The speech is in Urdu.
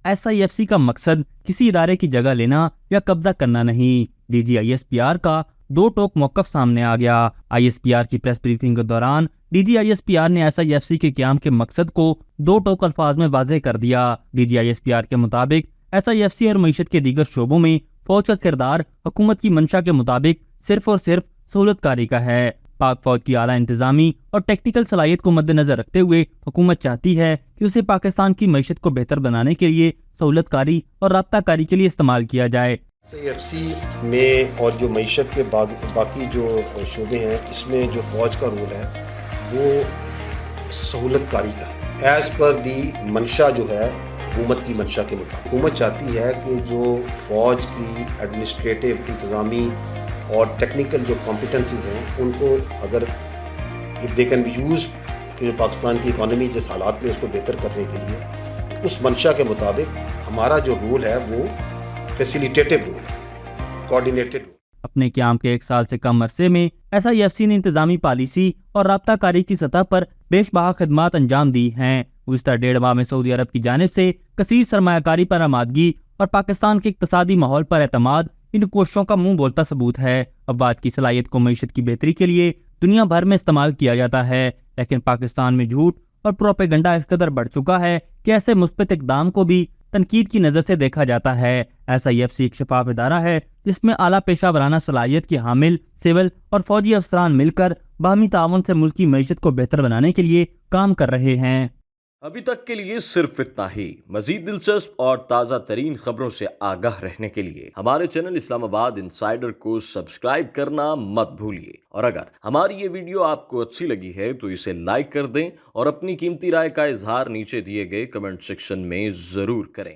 SIFC کا مقصد کسی ادارے کی جگہ لینا یا قبضہ کرنا نہیں۔ DG ISPR کا دو ٹوک موقف سامنے آ گیا۔ ISPR کی پریس بریفنگ کے دوران DG ISPR نے SIFC کے قیام کے مقصد کو دو ٹوک الفاظ میں واضح کر دیا۔ DG ISPR کے مطابق SIFC اور معیشت کے دیگر شعبوں میں فوج کا کردار حکومت کی منشا کے مطابق صرف اور صرف سہولت کاری کا ہے۔ پاک فوج کی اعلیٰ انتظامی اور ٹیکنیکل صلاحیت کو مد نظر رکھتے ہوئے حکومت چاہتی ہے کہ اسے پاکستان کی معیشت کو بہتر بنانے کے لیے سہولت کاری اور رابطہ کاری کے لیے استعمال کیا جائے۔ SIFC میں اور جو معیشت کے باقی جو شعبے ہیں، اس میں جو فوج کا رول ہے وہ سہولت کاری کا ہے، ایز پر دی منشا جو ہے حکومت کی منشا کے مطابق۔ حکومت چاہتی ہے کہ جو فوج کی ایڈمنسٹریٹو، انتظامی اور ٹیکنیکل جو کمپیٹنسیز ہیں ان کو اگر if they can be use کہ جو پاکستان کی اکانومی جس حالات میں اس کو بہتر کرنے کے لیے، اس منشا کے مطابق ہمارا جو رول ہے وہ فیسیلیٹیٹو رول ہے، کوآرڈینیٹڈ رول۔ اپنے قیام کے 1 سال سے کم عرصے میں SIFC نے انتظامی پالیسی اور رابطہ کاری کی سطح پر بیش بہا خدمات انجام دی ہیں۔ گزشتہ 1.5 ماہ میں سعودی عرب کی جانب سے کثیر سرمایہ کاری پر آمادگی اور پاکستان کے اقتصادی ماحول پر اعتماد ان کوششوں کا منہ بولتا ثبوت ہے۔ افواج کی صلاحیت کو معیشت کی بہتری کے لیے دنیا بھر میں استعمال کیا جاتا ہے، لیکن پاکستان میں جھوٹ اور پروپیگنڈا اس قدر بڑھ چکا ہے کہ ایسے مثبت اقدام کو بھی تنقید کی نظر سے دیکھا جاتا ہے۔ SIFC ایک شفاف ادارہ ہے جس میں اعلیٰ پیشہ ورانہ صلاحیت کے حامل سول اور فوجی افسران مل کر باہمی تعاون سے ملک کی معیشت کو بہتر بنانے کے لیے کام کر رہے ہیں۔ ابھی تک کے لیے صرف اتنا ہی۔ مزید دلچسپ اور تازہ ترین خبروں سے آگاہ رہنے کے لیے ہمارے چینل اسلام آباد انسائیڈر کو سبسکرائب کرنا مت بھولیے، اور اگر ہماری یہ ویڈیو آپ کو اچھی لگی ہے تو اسے لائک کر دیں اور اپنی قیمتی رائے کا اظہار نیچے دیے گئے کمنٹ سیکشن میں ضرور کریں۔